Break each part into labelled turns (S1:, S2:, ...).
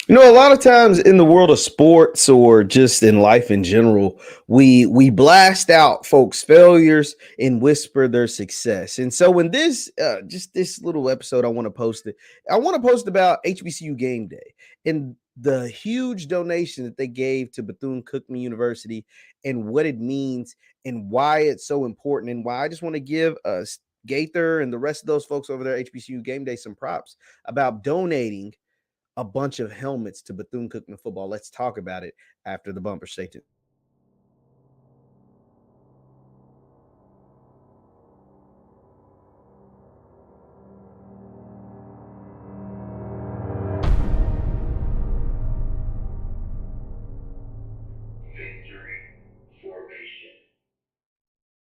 S1: A lot of times in the world of sports or just in life in general, we blast out folks' failures and whisper their success. And so, in this just this little episode, I want to post about HBCU Game Day and the huge donation that they gave to Bethune-Cookman University and what it means and why it's so important and why I just want to give us Gaither and the rest of those folks over there at HBCU Game Day some props about donating a bunch of helmets to Bethune-Cookman football. Let's talk about it after the bumper. Stay tuned.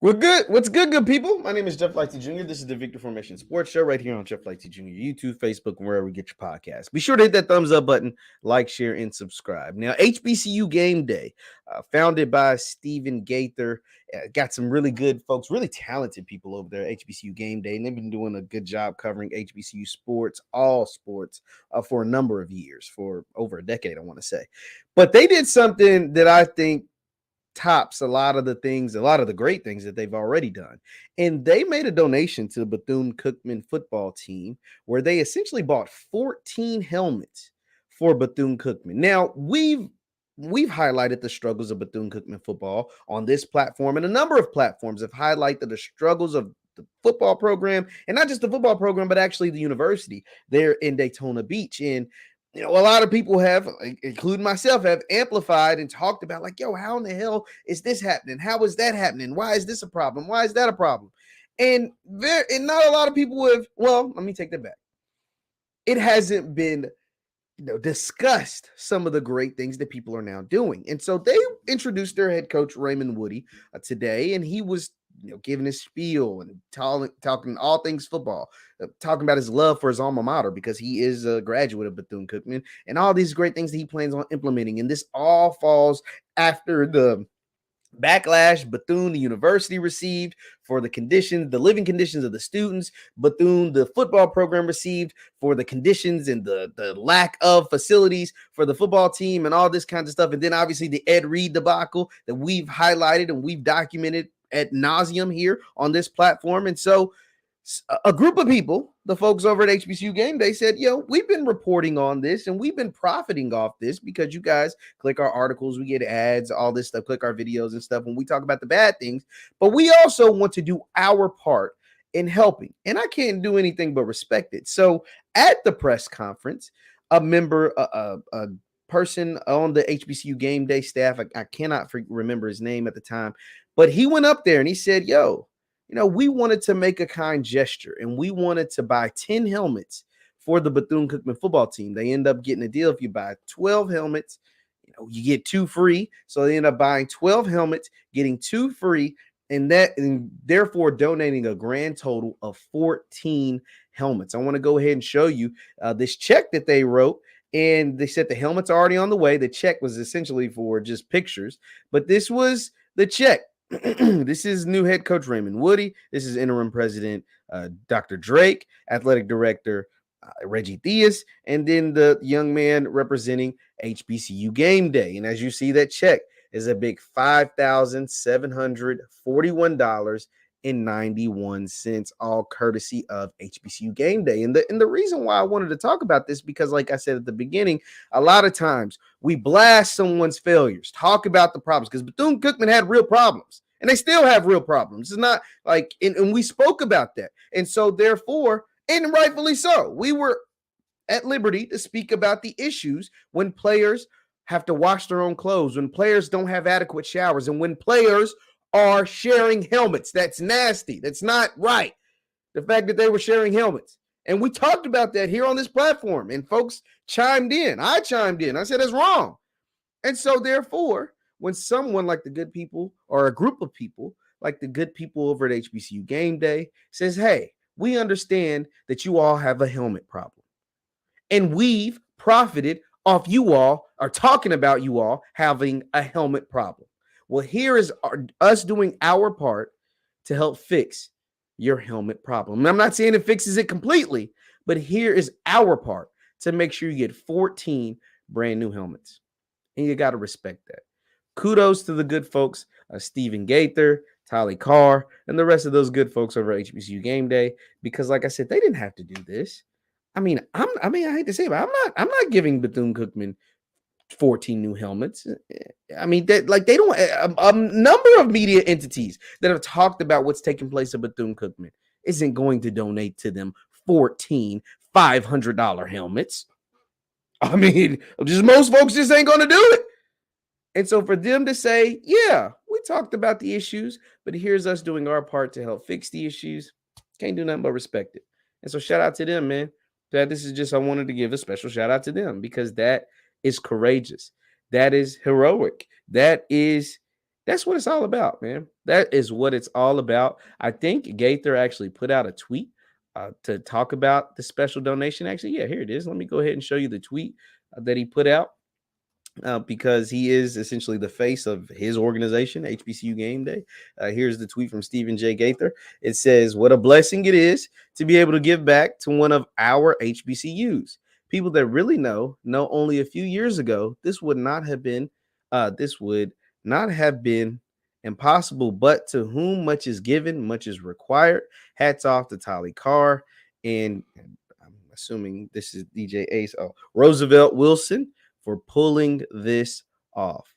S1: Well, good. What's good, good people? My name is JeffLightsYJr. This is the Victor Formation Sports Show right here on JeffLightsYJr. YouTube, Facebook, and wherever we get your podcast. Be sure to hit that thumbs up button, like, share, and subscribe. Now, HBCU Game Day, founded by Stephen Gaither, got some really good folks, really talented people over there at HBCU Game Day, and they've been doing a good job covering HBCU sports, all sports, for a number of years, for over a decade, I want to say. But they did something that I think tops a lot of the great things that they've already done. And they made a donation to the Bethune-Cookman football team where they essentially bought 14 helmets for Bethune-Cookman. Now, we've highlighted the struggles of Bethune-Cookman football on this platform, and a number of platforms have highlighted the struggles of the football program, and not just the football program, but actually the university there in Daytona Beach. And a lot of people have, including myself, have amplified and talked about like, yo, how in the hell is this happening? How is that happening? Why is this a problem? Why is that a problem? And not a lot of people have, well, let me take that back. It hasn't been discussed some of the great things that people are now doing. And so they introduced their head coach, Raymond Woody, today, and he was giving his spiel and talking all things football, talking about his love for his alma mater because he is a graduate of Bethune-Cookman and all these great things that he plans on implementing. And this all falls after the backlash Bethune, the university, received for the living conditions of the students. Bethune, the football program, received for the conditions and the lack of facilities for the football team and all this kind of stuff. And then obviously the Ed Reed debacle that we've highlighted and we've documented ad nauseum here on this platform. And so a group of people, the folks over at HBCU Game Day, said, we've been reporting on this and we've been profiting off this because you guys click our articles, we get ads, all this stuff, click our videos and stuff when we talk about the bad things. But we also want to do our part in helping. And I can't do anything but respect it. So at the press conference, a member, a person on the HBCU Game Day staff, I cannot remember his name at the time, but he went up there and he said, we wanted to make a kind gesture and we wanted to buy 10 helmets for the Bethune-Cookman football team. They end up getting a deal. If you buy 12 helmets, you get 2 free. So they end up buying 12 helmets, getting 2 free, and therefore donating a grand total of 14 helmets. I want to go ahead and show you this check that they wrote. And they said the helmets are already on the way. The check was essentially for just pictures, but this was the check. This is new head coach Raymond Woody. This is interim president Dr. Drake, athletic director Reggie Theus, and then the young man representing HBCU Game Day. And as you see, that check is a big $5,741.91, all courtesy of HBCU Game Day. And the reason why I wanted to talk about this, because like I said at the beginning, a lot of times we blast someone's failures, talk about the problems, because Bethune-Cookman had real problems and they still have real problems. It's not like, and we spoke about that. And so therefore, and rightfully so, we were at liberty to speak about the issues when players have to wash their own clothes, when players don't have adequate showers, and when players are sharing helmets. That's nasty. That's not right. The fact that they were sharing helmets. And we talked about that here on this platform, and folks chimed in. I chimed in. I said it's wrong. And so therefore, when someone like the good people, or a group of people like the good people over at HBCU Game Day says, hey, we understand that you all have a helmet problem. And we've profited off you all, or talking about you all having a helmet problem. Well, here is us doing our part to help fix your helmet problem. And I'm not saying it fixes it completely, but here is our part to make sure you get 14 brand new helmets. And you got to respect that. Kudos to the good folks, Stephen Gaither, Tolly Carr, and the rest of those good folks over at HBCU Gameday. Because, like I said, they didn't have to do this. I mean, I hate to say it, but I'm not giving Bethune-Cookman 14 new helmets. I mean, they don't a number of media entities that have talked about what's taking place at Bethune-Cookman isn't going to donate to them 14 $500 helmets. I mean, just most folks just ain't going to do it. And so for them to say, yeah, we talked about the issues, but here's us doing our part to help fix the issues, can't do nothing but respect it. And so shout out to them, man. This is just, I wanted to give a special shout out to them because that is courageous. That is heroic. That's what it's all about, man. That is what it's all about. I think Gaither actually put out a tweet to talk about the special donation. Actually, yeah, here it is. Let me go ahead and show you the tweet that he put out. Because he is essentially the face of his organization, HBCU Gameday. Here's the tweet from Stephen J. Gaither. It says, "What a blessing it is to be able to give back to one of our HBCUs. People that really know only a few years ago, this would not have been impossible, but to whom much is given, much is required. Hats off to Tolly Carr and I'm assuming this is DJ Ace. Oh, Roosevelt Wilson for pulling this off.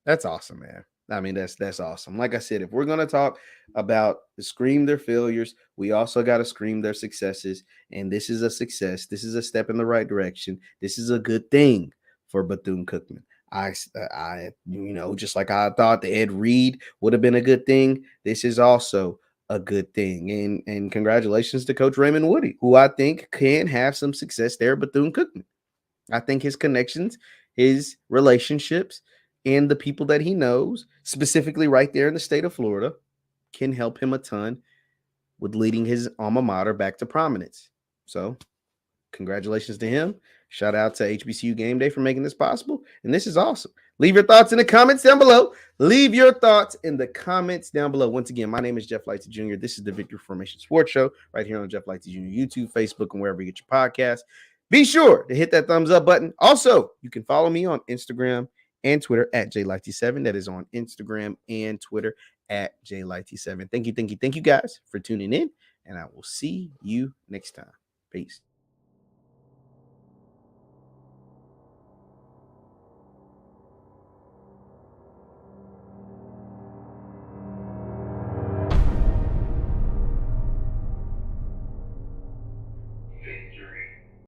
S1: That's awesome, man. I mean, that's awesome. Like I said, if we're gonna talk about scream their failures, we also got to scream their successes. And this is a success. This is a step in the right direction. This is a good thing for Bethune-Cookman. Just like I thought the Ed Reed would have been a good thing, this is also a good thing. And congratulations to Coach Raymond Woody, who I think can have some success there at Bethune-Cookman. I think his connections, his relationships, and the people that he knows, specifically right there in the state of Florida, can help him a ton with leading his alma mater back to prominence. So, congratulations to him. Shout out to HBCU Gameday for making this possible. And this is awesome. Leave your thoughts in the comments down below. Leave your thoughts in the comments down below. Once again, my name is Jeff Lightsy Jr. This is the Victory Formation Sports Show right here on Jeff Lightsy Jr. YouTube, Facebook, and wherever you get your podcasts. Be sure to hit that thumbs up button. Also, you can follow me on Instagram and Twitter at JLightsy7. That is on Instagram and Twitter at JLightsy7. Thank you guys for tuning in, and I will see you next time. Peace.